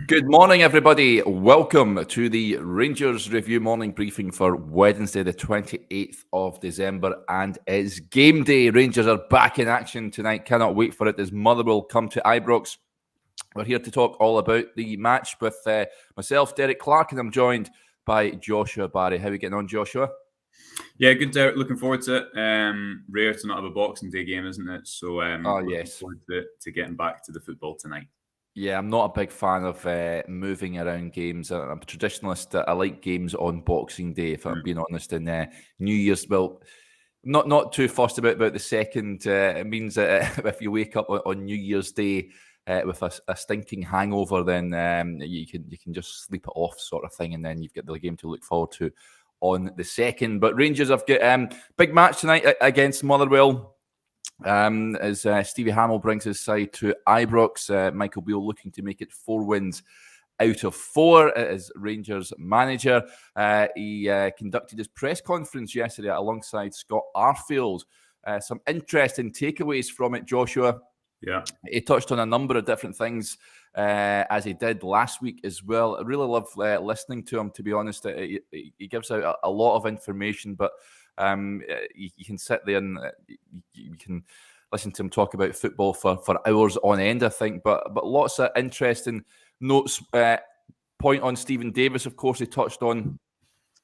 Good morning, everybody. Welcome to the Rangers Review morning briefing for Wednesday, the 28th of December, and it's game day. Rangers are back in action tonight. Cannot wait for it as Motherwell come to Ibrox. We're here to talk all about the match with myself, Derek Clark, and I'm joined by Joshua Barrie. How are we getting on, Joshua? Yeah, good, Derek. Looking forward to it. Rare to not have a Boxing Day game, isn't it? So looking forward to getting back to the football tonight. Yeah, I'm not a big fan of moving around games. I'm a traditionalist. I like games on Boxing Day, if I'm being honest. And New Year's, well, not too fussed about the second. It means that if you wake up on New Year's Day with a stinking hangover, then you can just sleep it off, sort of thing, and then you've got the game to look forward to on the second. But Rangers have got big match tonight against Motherwell. As Stevie Hamill brings his side to Ibrox, Michael Beale looking to make it 4 wins out of 4 as Rangers manager. He conducted his press conference yesterday alongside Scott Arfield. Some interesting takeaways from it, Joshua. Yeah. He touched on a number of different things as he did last week as well. I really love listening to him, to be honest. He gives out a lot of information, but you can sit there and you can listen to him talk about football for hours on end, I think. But lots of interesting notes. Point on Stephen Davis, of course, he touched on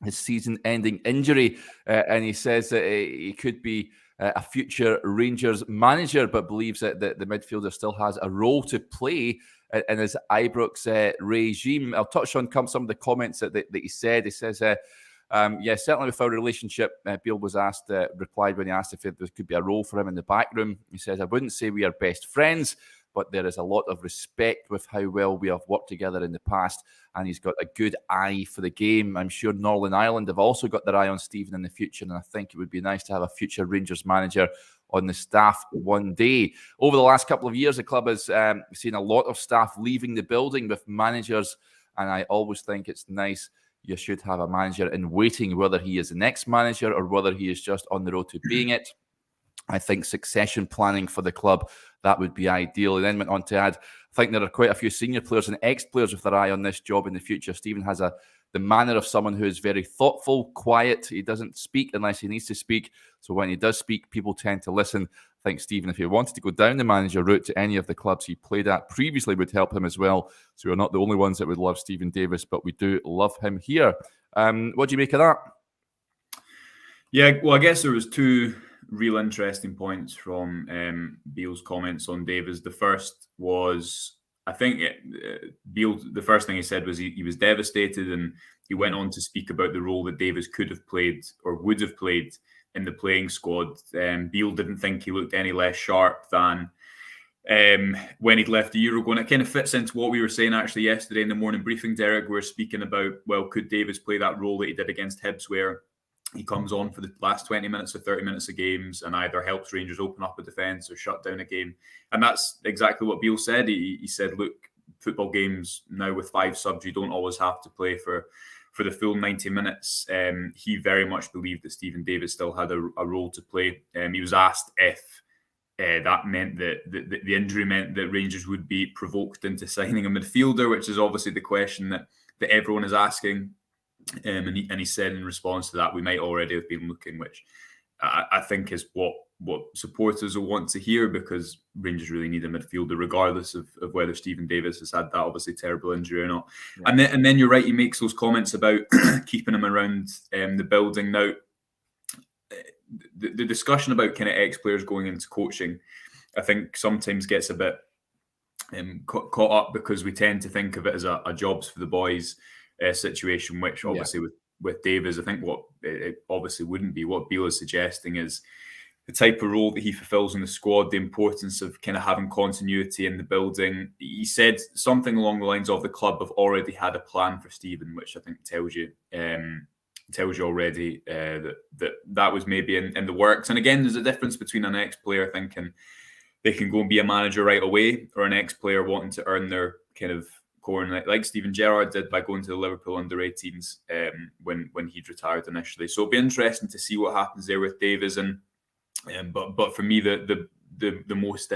his season-ending injury, and he says that he could be a future Rangers manager, but believes that the midfielder still has a role to play in his Ibrox regime. I'll touch on some of the comments that he said. He says, yeah, certainly with our relationship, Beale was replied when he asked if there could be a role for him in the back room. He says, I wouldn't say we are best friends, but there is a lot of respect with how well we have worked together in the past, and he's got a good eye for the game. I'm sure Northern Ireland have also got their eye on Stephen in the future, and I think it would be nice to have a future Rangers manager on the staff one day. Over the last couple of years, the club has seen a lot of staff leaving the building with managers, and I always think it's nice. You should have a manager in waiting, whether he is the next manager or whether he is just on the road to being it. I think succession planning for the club, that would be ideal. And then went on to add, I think there are quite a few senior players and ex-players with their eye on this job in the future. Stephen has the manner of someone who is very thoughtful, quiet. He doesn't speak unless he needs to speak. So when he does speak, people tend to listen. I think Stephen, if he wanted to go down the manager route to any of the clubs he played at previously, would help him as well. So we're not the only ones that would love Stephen Davis, but we do love him here. What do you make of that? Yeah, well, I guess there was 2 real interesting points from Beale's comments on Davis. The first was, I think Beale, the first thing he said was he was devastated, and he went on to speak about the role that Davis could have played or would have played in the playing squad. Beale didn't think he looked any less sharp than when he'd left the Euro. And it kind of fits into what we were saying actually yesterday in the morning briefing, Derek. We were speaking about, well, could Davis play that role that he did against Hibs, where he comes on for the last 20 minutes or 30 minutes of games and either helps Rangers open up a defence or shut down a game. And that's exactly what Beale said. He said, look, football games now with 5 subs, you don't always have to play for the full 90 minutes. He very much believed that Stephen Davis still had a role to play. He was asked if that meant that the injury meant that Rangers would be provoked into signing a midfielder, which is obviously the question that everyone is asking. And he said in response to that, we might already have been looking, which I think is what supporters will want to hear, because Rangers really need a midfielder, regardless of whether Stephen Davis has had that obviously terrible injury or not. Yeah. And then you're right, he makes those comments about keeping him around the building. Now, the discussion about kind of ex-players going into coaching, I think sometimes gets a bit caught up, because we tend to think of it as a jobs for the boys situation, which obviously with Davis, I think what it obviously wouldn't be. What Beale is suggesting is the type of role that he fulfills in the squad, the importance of kind of having continuity in the building. He said something along the lines of, the club have already had a plan for Stephen, which I think tells you already that was maybe in the works. And again, there's a difference between an ex-player thinking they can go and be a manager right away, or an ex-player wanting to earn their kind of corner, like Steven Gerrard did by going to the Liverpool under-18s when he'd retired initially. So it'll be interesting to see what happens there with Davis. And but for me, the most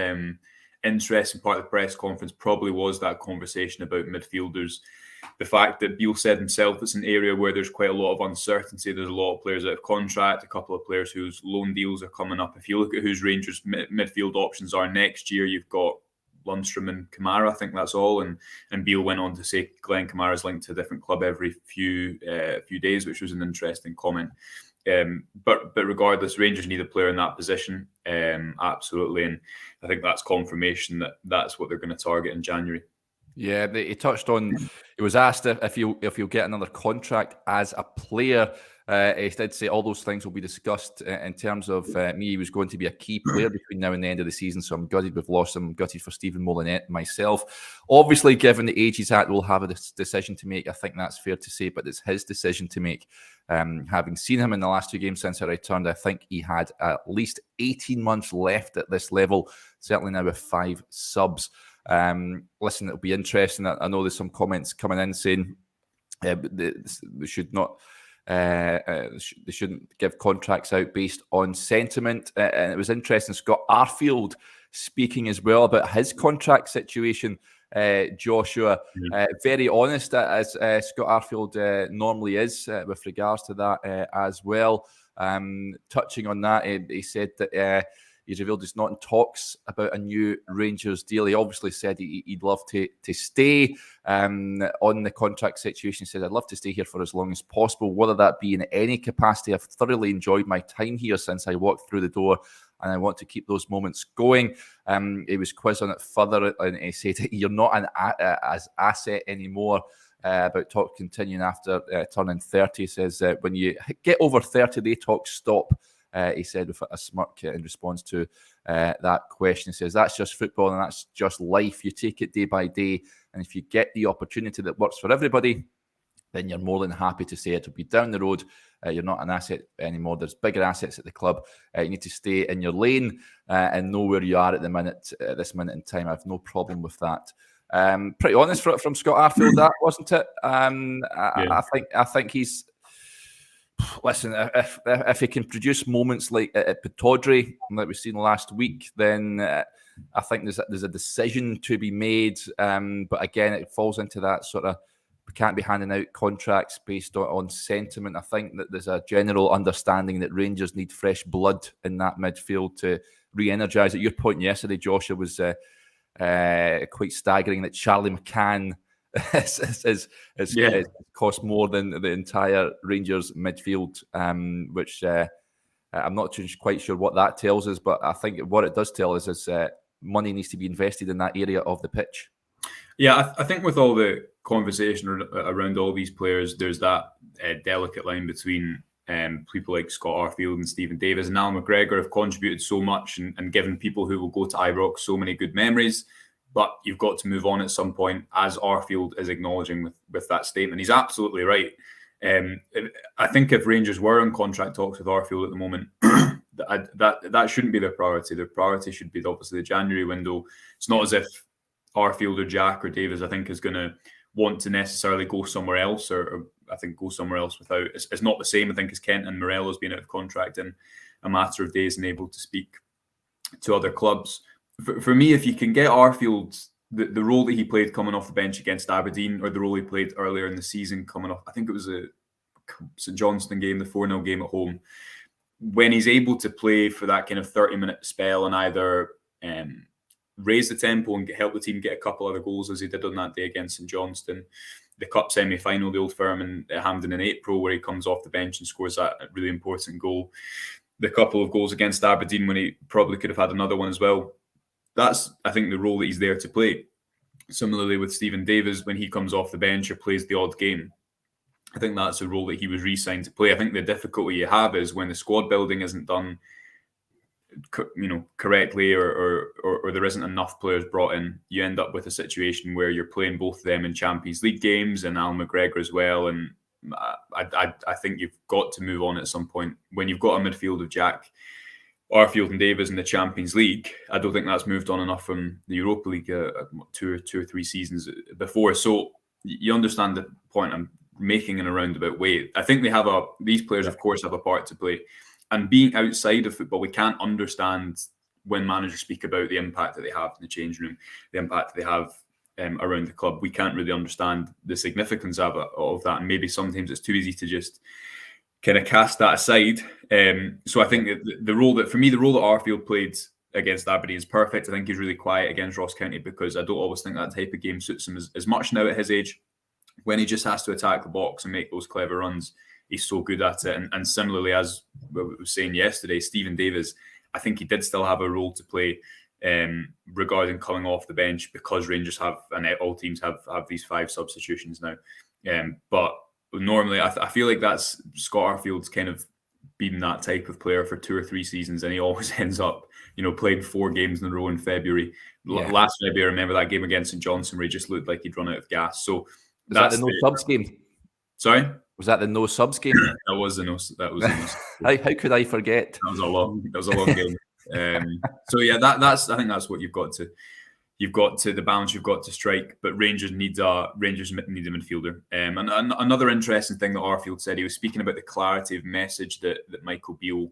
interesting part of the press conference probably was that conversation about midfielders. The fact that Beale said himself it's an area where there's quite a lot of uncertainty. There's a lot of players out of contract, a couple of players whose loan deals are coming up. If you look at whose Rangers midfield options are next year, you've got Lundstrom and Kamara. I think that's all. And Beale went on to say Glenn Kamara's linked to a different club every few days, which was an interesting comment. But regardless, Rangers need a player in that position, absolutely, and I think that's confirmation that that's what they're going to target in January. Yeah, he touched on. He was asked if you'll get another contract as a player. He did say all those things will be discussed. In terms of me, he was going to be a key player between now and the end of the season. So I'm gutted we've lost him. I'm gutted for Stephen Molinette, myself. Obviously, given the age he's at, we'll have a decision to make. I think that's fair to say, but it's his decision to make. Having seen him in the last 2 games since I returned, I think he had at least 18 months left at this level. Certainly now with 5 subs. Listen, it'll be interesting. I know there's some comments coming in saying they should not, they shouldn't give contracts out based on sentiment. And it was interesting. Scott Arfield speaking as well about his contract situation. Joshua, very honest as Scott Arfield normally is with regards to that as well. Touching on that, he said that. He's revealed he's not in talks about a new Rangers deal. He obviously said he'd love to stay on the contract situation. He said, I'd love to stay here for as long as possible, whether that be in any capacity. I've thoroughly enjoyed my time here since I walked through the door, and I want to keep those moments going. He was quizzed on it further, and he said, you're not an asset anymore. About talk continuing after turning 30. He says, when you get over 30, they talk stop. He said with a smirk in response to that question. He says, that's just football and that's just life. You take it day by day. And if you get the opportunity that works for everybody, then you're more than happy to say it'll be down the road. You're not an asset anymore. There's bigger assets at the club. You need to stay in your lane and know where you are at the minute, this minute in time. I have no problem with that. Pretty honest from Scott Arfield, that wasn't it? I think he's. Listen, if he can produce moments like at Pataudry, like we've seen last week, then I think there's a decision to be made. But again, it falls into that sort of, we can't be handing out contracts based on sentiment. I think that there's a general understanding that Rangers need fresh blood in that midfield to re-energise it. Your point yesterday, Joshua, was quite staggering that Charlie McCann is cost more than the entire Rangers midfield, which I'm not quite sure what that tells us, but I think what it does tell us is money needs to be invested in that area of the pitch. Yeah, I think with all the conversation around all these players, there's that delicate line between people like Scott Arfield and Stephen Davis and Alan McGregor have contributed so much and given people who will go to Ibrox so many good memories. But you've got to move on at some point, as Arfield is acknowledging with that statement. He's absolutely right. I think if Rangers were in contract talks with Arfield at the moment, that shouldn't be their priority. Their priority should be obviously the January window. It's not as if Arfield or Jack or Davis, I think, is going to want to necessarily go somewhere else, or I think go somewhere else without. It's not the same, I think, as Kent and Morelos being out of contract in a matter of days and able to speak to other clubs. For me, if you can get Arfield, the role that he played coming off the bench against Aberdeen, or the role he played earlier in the season coming off, I think it was a St Johnstone game, the 4-0 game at home, when he's able to play for that kind of 30-minute spell and either raise the tempo and help the team get a couple other goals, as he did on that day against St Johnstone, the Cup semi-final, the Old Firm in Hampden in April, where he comes off the bench and scores that really important goal, the couple of goals against Aberdeen when he probably could have had another one as well. That's, I think, the role that he's there to play. Similarly with Stephen Davis, when he comes off the bench or plays the odd game, I think that's a role that he was re-signed to play. I think the difficulty you have is when the squad building isn't done, correctly, or there isn't enough players brought in, you end up with a situation where you're playing both of them in Champions League games and Alan McGregor as well. And I think you've got to move on at some point. When you've got a midfield of Jack, Arfield and Davis in the Champions League, I don't think that's moved on enough from the Europa League two or three seasons before. So you understand the point I'm making in a roundabout way. I think these players, of course, have a part to play. And being outside of football, we can't understand when managers speak about the impact that they have in the change room, the impact that they have around the club, we can't really understand the significance of that. And maybe sometimes it's too easy to just kind of cast that aside. So I think that the role that Arfield played against Aberdeen is perfect. I think he's really quiet against Ross County because I don't always think that type of game suits him as much now at his age. When he just has to attack the box and make those clever runs, he's so good at it. And similarly, as we were saying yesterday, Stephen Davis, I think he did still have a role to play regarding coming off the bench because Rangers have, and all teams have these 5 substitutions now. But normally, I feel like that's Scott Arfield's kind of been that type of player for 2 or 3 seasons, and he always ends up, playing 4 games in a row in February. Yeah. Last February, I remember that game against St Johnstone where he just looked like he'd run out of gas. So was that the no subs game? Sorry, was that the no subs game? That was the no. That was the no. How could I forget? That was a long game. So yeah, that's I think that's what you've got to the balance you've got to strike. But Rangers need a midfielder. And another interesting thing that Arfield said, he was speaking about the clarity of message that Michael Beale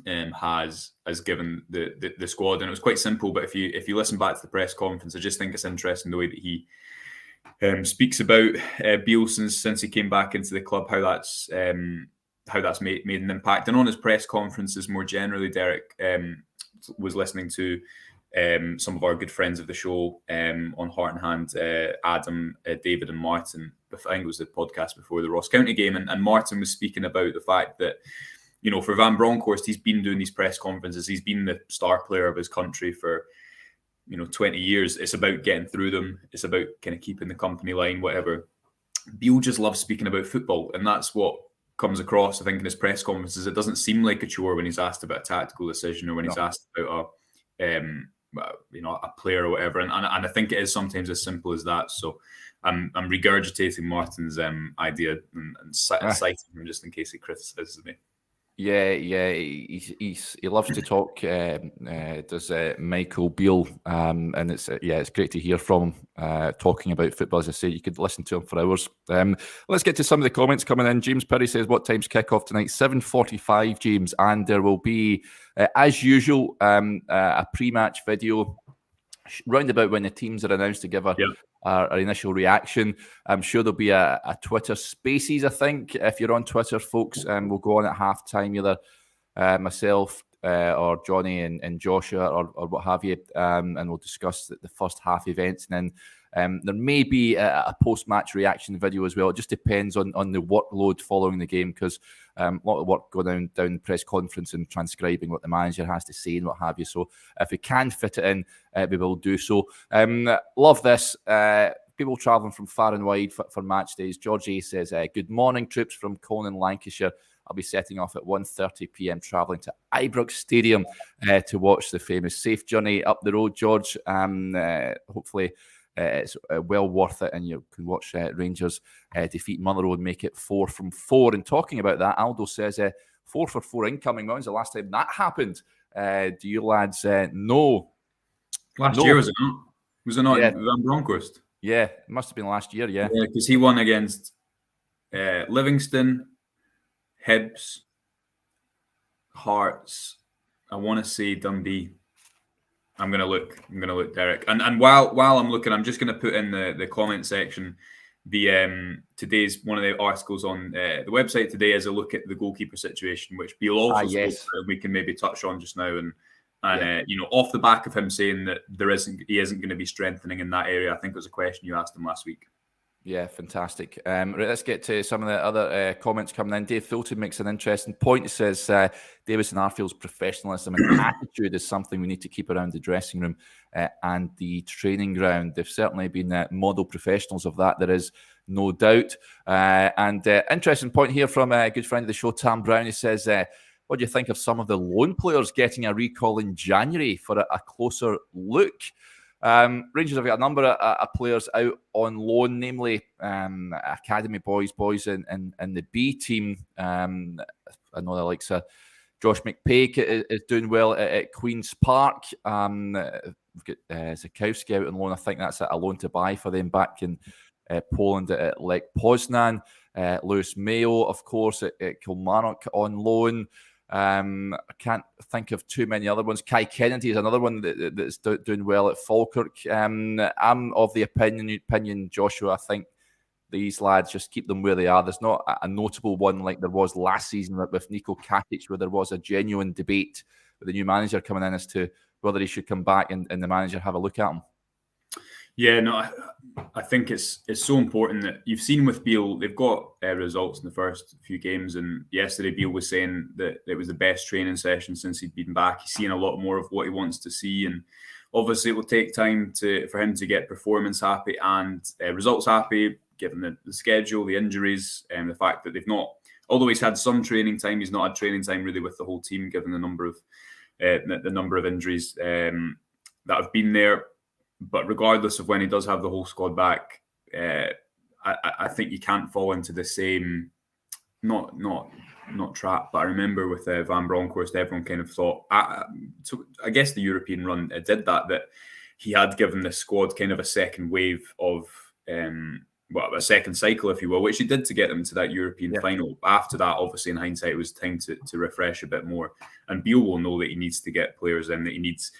has given the squad, and it was quite simple. But if you listen back to the press conference, I just think it's interesting the way that he speaks about Beale since he came back into the club, how that's made an impact. And on his press conferences more generally, Derek was listening to some of our good friends of the show on Heart and Hand, Adam, David and Martin. I think it was the podcast before the Ross County game, and Martin was speaking about the fact that, for Van Bronckhorst, he's been doing these press conferences. He's been the star player of his country for 20 years. It's about getting through them. It's about kind of keeping the company line, whatever. Beale just loves speaking about football, and that's what comes across, I think, in his press conferences. It doesn't seem like a chore when he's asked about a tactical decision or when he's asked about a player or whatever. And I think it is sometimes as simple as that. So I'm regurgitating Martin's idea and citing him just in case he criticizes me. Yeah, he loves to talk. Does Michael Beale, and it's great to hear from him talking about football. As I say, you could listen to him for hours. Let's get to some of the comments coming in. James Perry says, "What time's kick-off tonight?" 7:45, James, and there will be, as usual, a pre-match video round about when the teams are announced to give our initial reaction. I'm sure there'll be a Twitter Spaces, I think. If you're on Twitter, folks, we'll go on at halftime, either myself or Johnny and Joshua or what have you, and we'll discuss the first half events. And then there may be a post-match reaction video as well. It just depends on the workload following the game, because a lot of work going down press conference and transcribing what the manager has to say and what have you. So if we can fit it in, we will do so. Love this. People travelling from far and wide for match days. George A says, "Good morning, troops from Conan, Lancashire. I'll be setting off at 1:30 p.m. travelling to Ibrox Stadium to watch the famous safe journey up the road, George. Hopefully it's well worth it, and you can watch Rangers defeat Motherwell and make it 4 from 4. And talking about that, Aldo says 4 for 4 incoming. When was the last time that happened? Do you lads know? Last year, was it not? Was it not Van Bronckhorst? Yeah, it must have been last year, yeah. Yeah, because he won against Livingston, Hibs, Hearts, I want to say Dundee. I'm gonna look, Derek. And while I'm looking, I'm just gonna put in the comment section today's one of the articles on the website today is a look at the goalkeeper situation, which Beale also spoke about, we can maybe touch on just now. And off the back of him saying that he isn't going to be strengthening in that area, I think it was a question you asked him last week. Yeah, fantastic. Right, let's get to some of the other comments coming in. Dave Fulton makes an interesting point. He says, Davis and Arfield's professionalism and attitude is something we need to keep around the dressing room and the training ground. They've certainly been model professionals of that, there is no doubt. And interesting point here from a good friend of the show, Tam Brown. He says, what do you think of some of the loan players getting a recall in January for a closer look? Rangers have got a number of players out on loan, namely academy boys in the B team. I know the likes of Josh McPake is doing well at Queen's Park. We've got Zakowski out on loan. I think that's a loan to buy for them back in Poland at Lech Poznan. Lewis Mayo, of course, at Kilmarnock on loan. I can't think of too many other ones. Kai Kennedy is another one that's doing well at Falkirk. I'm of the opinion, Joshua, I think these lads, just keep them where they are. There's not a notable one like there was last season with Nico Katic, where there was a genuine debate with the new manager coming in as to whether he should come back and the manager have a look at him. Yeah, no, I think it's so important that you've seen with Beale, they've got results in the first few games. And yesterday, Beale was saying that it was the best training session since he'd been back. He's seeing a lot more of what he wants to see. And obviously, it will take time for him to get performance happy and results happy, given the schedule, the injuries, and the fact that they've not, although he's had some training time, he's not had training time really with the whole team, given the number of injuries that have been there. But regardless of when he does have the whole squad back, I think you can't fall into the same not trap. But I remember with Van Bronckhorst, everyone kind of thought. So I guess the European run did that he had given the squad kind of a second wave of a second cycle, if you will, which he did to get them to that European final. After that, obviously, in hindsight, it was time to refresh a bit more. And Beale will know that he needs to get players in, that he needs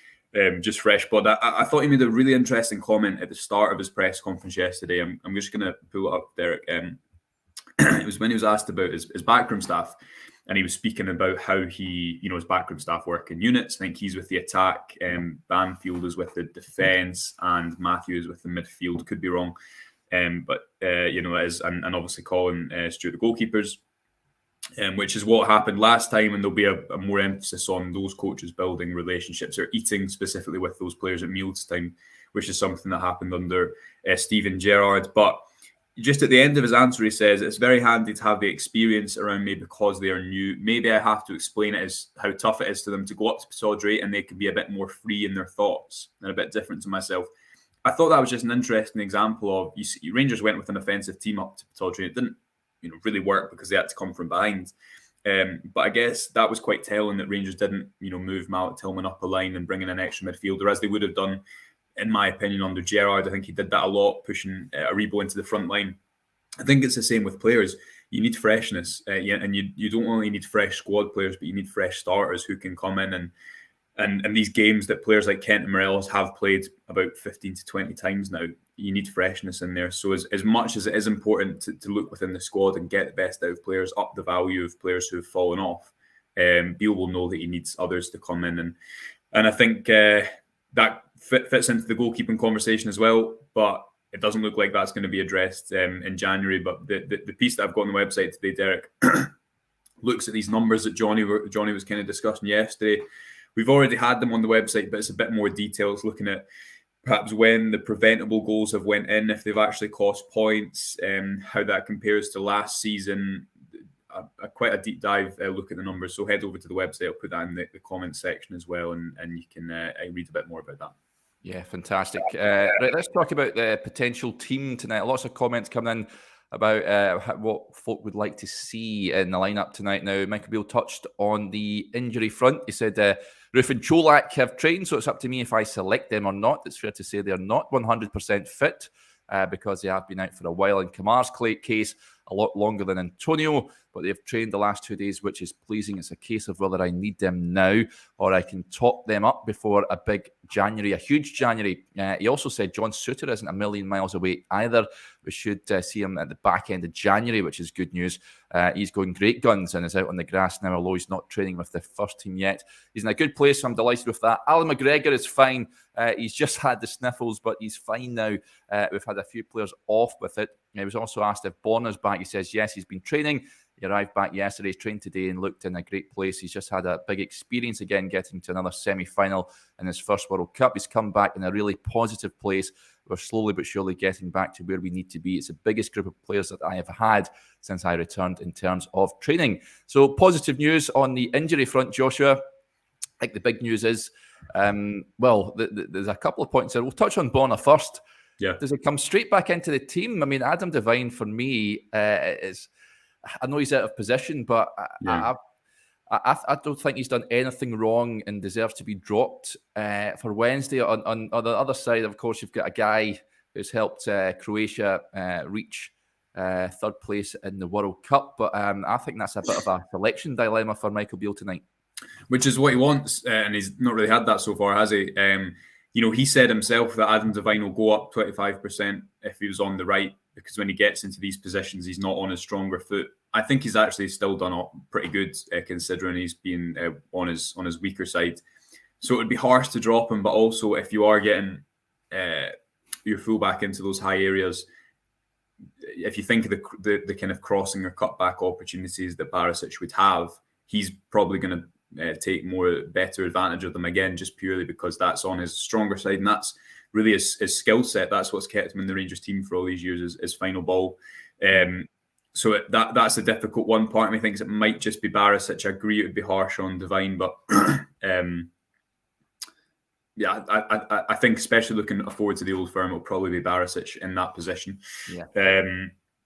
just fresh blood. I thought he made a really interesting comment at the start of his press conference yesterday. I'm just going to pull it up, Derek. It was when he was asked about his backroom staff, and he was speaking about how his backroom staff work in units. I think he's with the attack, Banfield is with the defence, and Matthew is with the midfield. Could be wrong. But it is, and obviously Colin Stewart, the goalkeepers, which is what happened last time, and there'll be a more emphasis on those coaches building relationships or eating specifically with those players at mealtime, which is something that happened under Steven Gerrard. But just at the end of his answer, he says, it's very handy to have the experience around me because they are new. Maybe I have to explain it as how tough it is to them to go up to Pittodrie, and they can be a bit more free in their thoughts and a bit different to myself. I thought that was just an interesting example of Rangers went with an offensive team up to Pittodrie. It didn't really work because they had to come from behind. But I guess that was quite telling that Rangers didn't, move Malik Tillman up a line and bring in an extra midfielder as they would have done, in my opinion, under Gerrard. I think he did that a lot, pushing Aribo into the front line. I think it's the same with players. You need freshness, and you don't only need fresh squad players, but you need fresh starters who can come in and these games that players like Kent and Morelos have played about 15 to 20 times now, you need freshness in there. So as much as it is important to look within the squad and get the best out of players, up the value of players who have fallen off, Beale will know that he needs others to come in. And I think that fits into the goalkeeping conversation as well, but it doesn't look like that's going to be addressed in January. But the piece that I've got on the website today, Derek, looks at these numbers that Johnny was kind of discussing yesterday. We've already had them on the website, but it's a bit more details, looking at perhaps when the preventable goals have went in, if they've actually cost points, how that compares to last season. Quite a deep dive look at the numbers. So head over to the website. I'll put that in the comments section as well, and you can read a bit more about that. Yeah, fantastic. Right, let's talk about the potential team tonight. Lots of comments coming in about what folk would like to see in the lineup tonight. Now, Michael Beale touched on the injury front. He said Roof and Cholak have trained, so it's up to me if I select them or not. It's fair to say they're not 100% fit because they have been out for a while. In Kamar's case, a lot longer than Antonio, but they've trained the last 2 days, which is pleasing. It's a case of whether I need them now or I can top them up before a big January, a huge January. He also said John Suter isn't a million miles away either. We should see him at the back end of January, which is good news. He's going great guns and is out on the grass now, although he's not training with the first team yet. He's in a good place, so I'm delighted with that. Alan McGregor is fine. He's just had the sniffles, but he's fine now. We've had a few players off with it. He was also asked if Bonner's back. He says, yes, he's been training. He arrived back yesterday, trained today and looked in a great place. He's just had a big experience again, getting to another semi-final in his first World Cup. He's come back in a really positive place. We're slowly but surely getting back to where we need to be. It's the biggest group of players that I have had since I returned in terms of training. So positive news on the injury front, Joshua. I think the big news is, there's a couple of points there. We'll touch on Bonner first. Yeah. Does it come straight back into the team? I mean, Adam Devine, for me, is... I know he's out of position, but I don't think he's done anything wrong and deserves to be dropped for Wednesday. On the other side, of course, you've got a guy who's helped Croatia reach third place in the World Cup. But I think that's a bit of a selection dilemma for Michael Beale tonight. Which is what he wants, and he's not really had that so far, has he? He said himself that Adam Devine will go up 25% if he was on the right, because when he gets into these positions, he's not on his stronger foot. I think he's actually still done pretty good, considering he's been on his weaker side. So it would be harsh to drop him, but also if you are getting your fullback into those high areas, if you think of the kind of crossing or cutback opportunities that Barisic would have, he's probably going to better advantage of them again, just purely because that's on his stronger side, and that's really his skill set. That's what's kept him in the Rangers team for all these years, is final ball. So that's a difficult one. Part of me thinks it might just be Barisic. I agree it would be harsh on Devine, but I think especially looking forward to the Old Firm, it'll probably be Barisic in that position.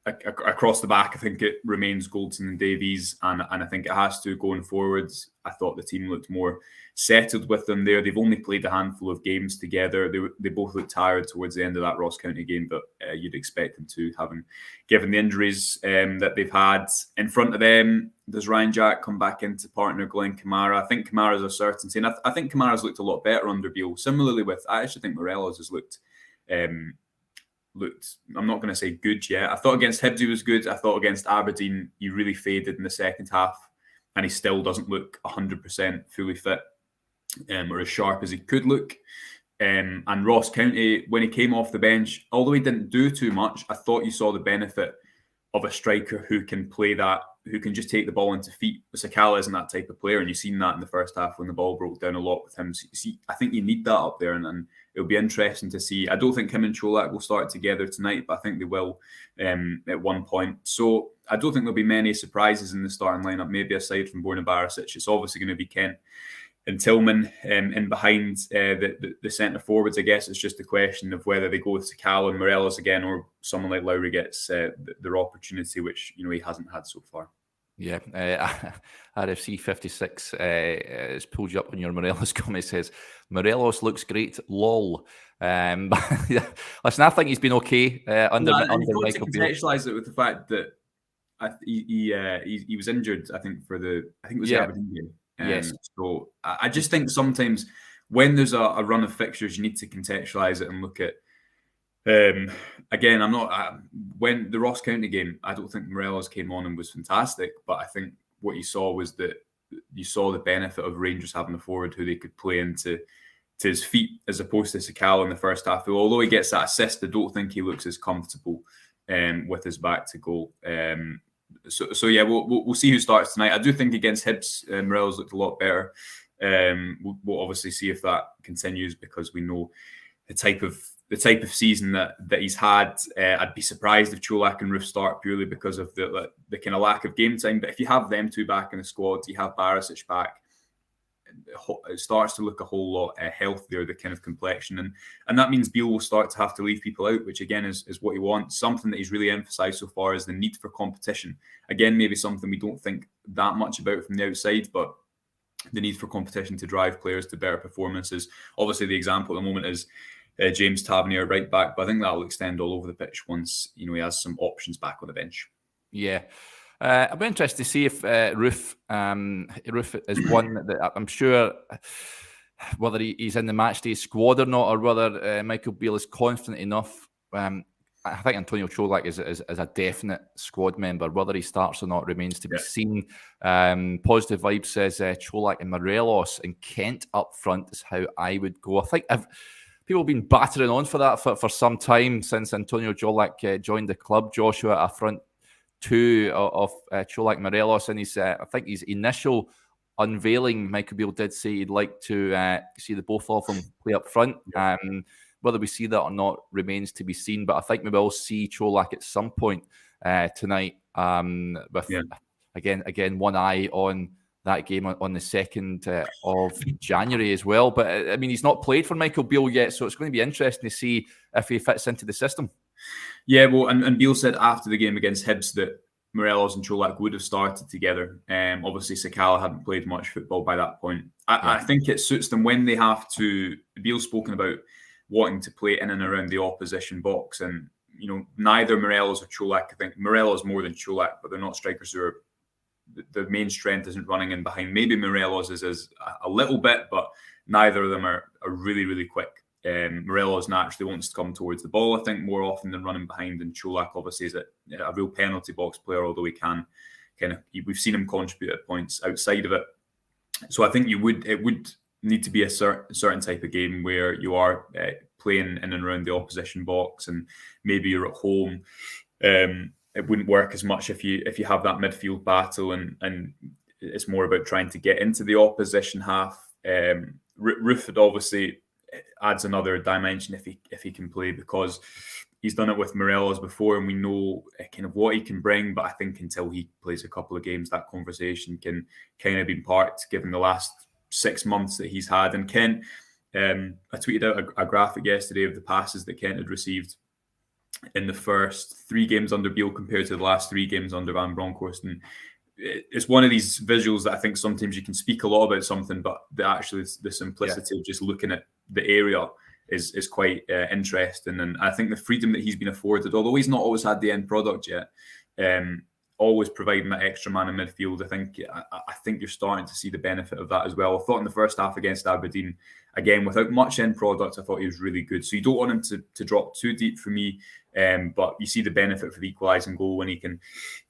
Across the back, I think it remains Goldson and Davies, and I think it has to going forwards. I thought the team looked more settled with them there. They've only played a handful of games together. They both looked tired towards the end of that Ross County game, but you'd expect them to, having given the injuries that they've had. In front of them, does Ryan Jack come back into partner Glenn Kamara? I think Kamara's a certainty, and I think Kamara's looked a lot better under Beale. Similarly I actually think Morelos has looked, I'm not going to say good yet. I thought against Hibs he was good. I thought against Aberdeen he really faded in the second half, and he still doesn't look 100% fully fit or as sharp as he could look. And Ross County, when he came off the bench, although he didn't do too much, I thought you saw the benefit of a striker who can play that, who can just take the ball into feet. Sakala isn't that type of player, and you've seen that in the first half when the ball broke down a lot with him. So I think you need that up there, and it'll be interesting to see. I don't think him and Čolak will start together tonight, but I think they will at one point. So I don't think there'll be many surprises in the starting lineup, maybe aside from Borna Barisic. It's obviously going to be Kent and Tillman in behind the centre forwards. I guess it's just a question of whether they go with Sakala and Morelos again, or someone like Lowry gets their opportunity, which he hasn't had so far. Yeah, RFC 56 has pulled you up on your Morelos comment. Says Morelos looks great. Lol. Listen, I think he's been okay under Michael Beale. Contextualise it with the fact that he was injured. I think it was the Aberdeen game. Yes. So I just think sometimes when there's a run of fixtures, you need to contextualise it and look at. Again, when the Ross County game, I don't think Morelos came on and was fantastic, but I think what you saw was that you saw the benefit of Rangers having a forward who they could play into his feet, as opposed to Sakala in the first half, who, although he gets that assist, I don't think he looks as comfortable with his back to goal. So yeah, we'll see who starts tonight. I do think against Hibs, Morelos looked a lot better. We'll obviously see if that continues, because we know the type of season that he's had. I'd be surprised if Čolak and Roof start, purely because of the kind of lack of game time. But if you have them two back in the squad, you have Barisic back, it starts to look a whole lot healthier, the kind of complexion. And that means Beale will start to have to leave people out, which again is what he wants. Something that he's really emphasised so far is the need for competition. Again, maybe something we don't think that much about from the outside, but the need for competition to drive players to better performances. Obviously, the example at the moment is James Tavernier right back, but I think that'll extend all over the pitch once he has some options back on the bench. Yeah. I'll be interested to see if Roof is one that I'm sure, whether he's in the Matchday squad or not, or whether Michael Beale is confident enough. I think Antonio Čolak is a definite squad member. Whether he starts or not remains to be seen. Positive Vibe says Čolak and Morelos and Kent up front is how I would go. I think people have been battering on for that for some time since Antonio Čolak joined the club. Joshua, a front two of Čolak, Morelos, and I think his initial unveiling, Michael Beale did say he'd like to see the both of them play up front. Whether we see that or not remains to be seen, but I think we will see Čolak at some point tonight. With again one eye on that game on the 2nd of January as well. But I mean, he's not played for Michael Beale yet, so it's going to be interesting to see if he fits into the system. Yeah, well, and Beale said after the game against Hibs that Morelos and Čolak would have started together. Obviously, Sakala hadn't played much football by that point. I think it suits them when they have to. Beale's spoken about wanting to play in and around the opposition box, and neither Morelos or Čolak. I think Morelos more than Čolak, but they're not strikers who are. The main strength isn't running in behind. Maybe Morelos is a little bit, but neither of them are really, really quick. Morelos naturally wants to come towards the ball, I think, more often than running behind. And Čolak obviously is a real penalty box player, although he can we've seen him contribute at points outside of it. So I think it would need to be a certain type of game where you are playing in and around the opposition box, and maybe you're at home. It wouldn't work as much if you have that midfield battle, and it's more about trying to get into the opposition half. Roof obviously adds another dimension if he can play, because he's done it with Morelos before, and we know kind of what he can bring. But I think until he plays a couple of games, that conversation can kind of be parked, given the last 6 months that he's had. And Kent, I tweeted out a graphic yesterday of the passes that Kent had received in the first 3 games under Beale compared to the last 3 games under Van Bronckhorst. And it's one of these visuals that I think sometimes you can speak a lot about something, but the simplicity of just looking at the area is quite interesting. And I think the freedom that he's been afforded, although he's not always had the end product yet, always providing that extra man in midfield, I think you're starting to see the benefit of that as well. I thought in the first half against Aberdeen, again, without much end product, I thought he was really good. So you don't want him to drop too deep for me, but you see the benefit for the equalising goal when he can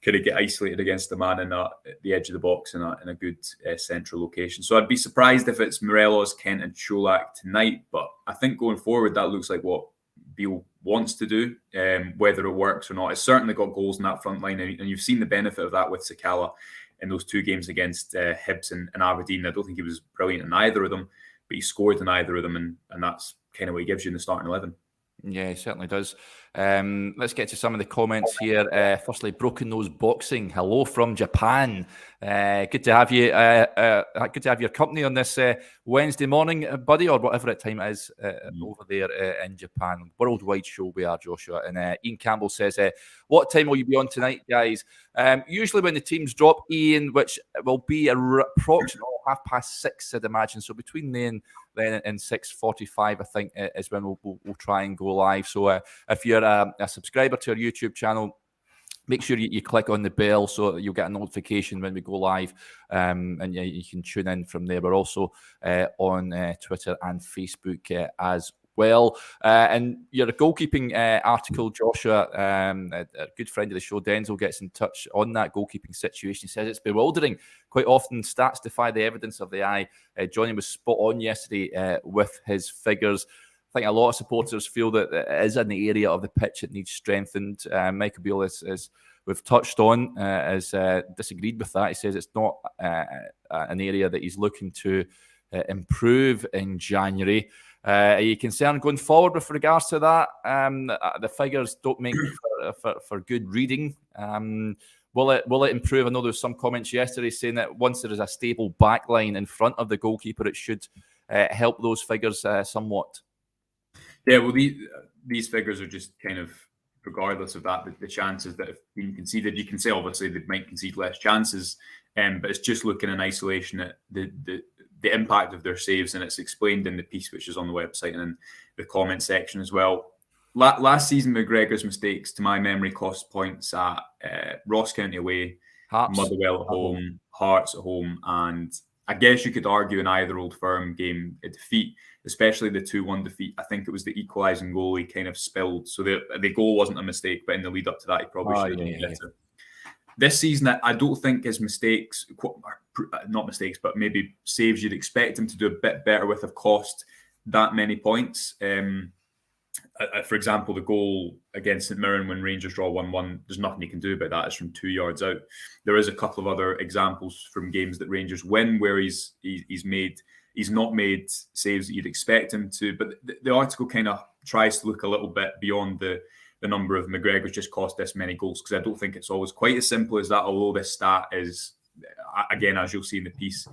kind of get isolated against the man at the edge of the box in a good central location. So I'd be surprised if it's Morelos, Kent and Čolak tonight, but I think going forward, that looks like what Beale wants to do. Whether it works or not, it's certainly got goals in that front line, and you've seen the benefit of that with Sakala in those 2 games against Hibs and Aberdeen. I don't think he was brilliant in either of them, but he scored in either of them, and that's kind of what he gives you in the starting 11. Yeah, he certainly does. Let's get to some of the comments here. Firstly, Broken Nose Boxing. Hello from Japan. Good to have you. Good to have your company on this Wednesday morning, buddy, or whatever time it is over there in Japan. Worldwide show we are, Joshua. And Ian Campbell says, what time will you be on tonight, guys? Usually when the teams drop, Ian, which will be approximately 6:30, I'd imagine. So between then and 6:45, I think, is when we'll try and go live. So if you're a subscriber to our YouTube channel, make sure you click on the bell so that you'll get a notification when we go live, and you can tune in from there. We're also on Twitter and Facebook as well. And your goalkeeping article, Joshua, a good friend of the show, Denzel, gets in touch on that goalkeeping situation. He says it's bewildering. Quite often, stats defy the evidence of the eye. Johnny was spot on yesterday with his figures. I think a lot of supporters feel that it is an area of the pitch that needs strengthened. Michael Beale, as we've touched on, has disagreed with that. He says it's not an area that he's looking to improve in January. Are you concerned going forward with regards to that? The figures don't make for good reading. Will it improve? I know there was some comments yesterday saying that once there is a stable backline in front of the goalkeeper, it should help those figures somewhat. Yeah, well, these figures are just kind of, regardless of that, the chances that have been conceded. You can say obviously they might concede less chances, but it's just looking in isolation at the impact of their saves, and it's explained in the piece which is on the website and in the comment section as well. Last season, McGregor's mistakes, to my memory, cost points at Ross County away, Hearts, Motherwell at home, Hearts at home, and I guess you could argue in either Old Firm game a defeat, especially the 2-1 defeat. I think it was the equalising goal he kind of spilled. So the goal wasn't a mistake, but in the lead up to that, he probably should have done better. This season, I don't think his mistakes, not mistakes, but maybe saves you'd expect him to do a bit better with, have cost that many points. For example, the goal against St Mirren when Rangers draw 1-1, there's nothing you can do about that. It's from 2 yards out. There is a couple of other examples from games that Rangers win where he's not made saves that you'd expect him to. But the article kind of tries to look a little bit beyond the number of McGregor's just cost this many goals, because I don't think it's always quite as simple as that, although this stat is, again, as you'll see in the piece,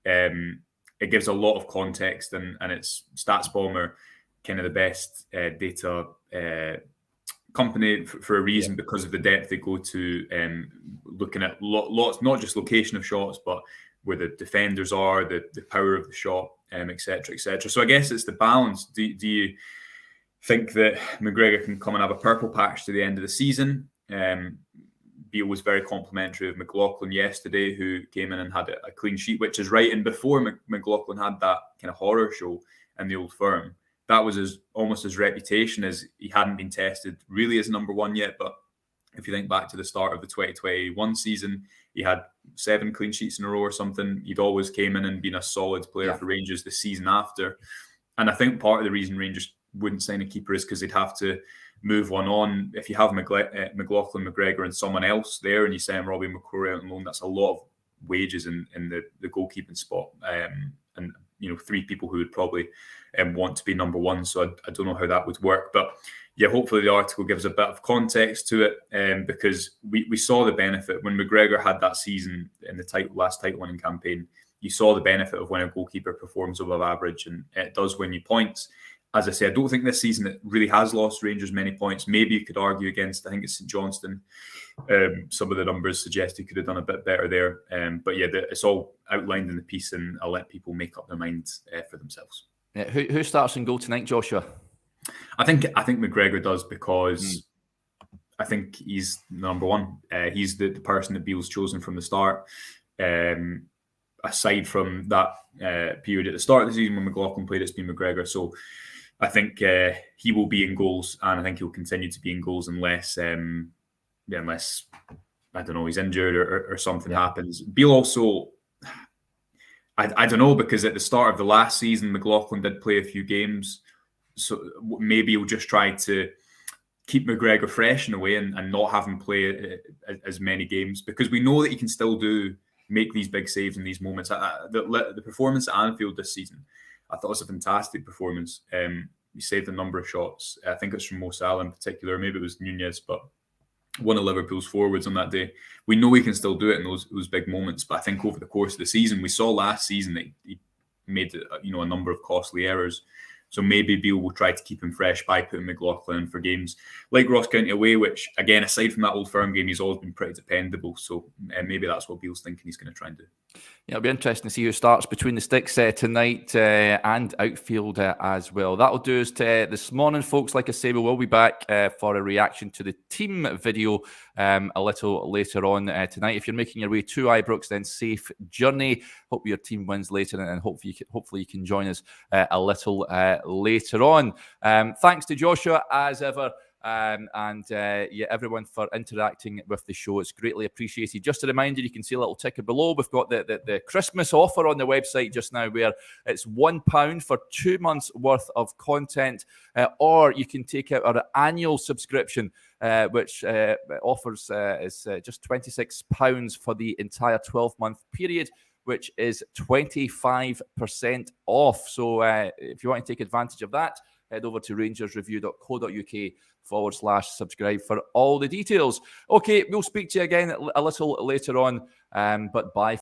it gives a lot of context, and it's StatsBomb are kind of the best data company for a reason, because of the depth they go to, looking at lots, not just location of shots, but where the defenders are, the power of the shot, etc., etc. So I guess it's the balance. Do you think that McGregor can come and have a purple patch to the end of the season. Beale was very complimentary of McLaughlin yesterday, who came in and had a clean sheet, which is right. And before McLaughlin had that kind of horror show in the Old Firm, that was almost his reputation, as he hadn't been tested really as number one yet. But if you think back to the start of the 2021 season, he had 7 clean sheets in a row or something. He'd always came in and been a solid player for Rangers the season after. And I think part of the reason Rangers wouldn't sign a keeper is because they'd have to move one on. If you have McLaughlin, McGregor and someone else there, and you send Robbie McCrory out on loan, that's a lot of wages in the goalkeeping spot. And 3 people who would probably want to be number one. So I don't know how that would work. But yeah, hopefully the article gives a bit of context to it, because we saw the benefit when McGregor had that season in the last title winning campaign. You saw the benefit of when a goalkeeper performs above average, and it does win you points. As I say, I don't think this season it really has lost Rangers many points. Maybe you could argue against, I think it's St Johnstone. Some of the numbers suggest he could have done a bit better there. But yeah, it's all outlined in the piece, and I'll let people make up their minds for themselves. Yeah, who starts in goal tonight, Joshua? I think McGregor does, because I think he's number one. He's the person that Beale's chosen from the start. Aside from that period at the start of the season when McLaughlin played, it's been McGregor. So I think he will be in goals, and I think he'll continue to be in goals unless I don't know, he's injured or something happens. Beale also, I don't know, because at the start of the last season, McLaughlin did play a few games, so maybe he'll just try to keep McGregor fresh in a way and not have him play as many games, because we know that he can still make these big saves in these moments. The performance at Anfield this season, I thought it was a fantastic performance. He saved a number of shots. I think it's from Mo Salah in particular. Maybe it was Nunez, but one of Liverpool's forwards on that day. We know he can still do it in those big moments. But I think over the course of the season, we saw last season that he made a number of costly errors. So maybe Beale will try to keep him fresh by putting McLaughlin in for games like Ross County away, which, again, aside from that Old Firm game, he's always been pretty dependable. So maybe that's what Beale's thinking he's going to try and do. Yeah, it'll be interesting to see who starts between the sticks tonight and outfield as well. That'll do us this morning, folks. Like I say, we will be back for a reaction to the team video a little later on tonight. If you're making your way to Ibrox, then safe journey. Hope your team wins later, and hopefully you can join us a little later on. Thanks to Joshua, as ever. Everyone for interacting with the show. It's greatly appreciated. Just a reminder, you can see a little ticker below. We've got the Christmas offer on the website just now, where it's £1 for 2 months worth of content, or you can take out our annual subscription, which offers is just £26 for the entire 12-month period, which is 25% off. So if you want to take advantage of that, head over to rangersreview.co.uk/subscribe for all the details. Okay, we'll speak to you again a little later on, but bye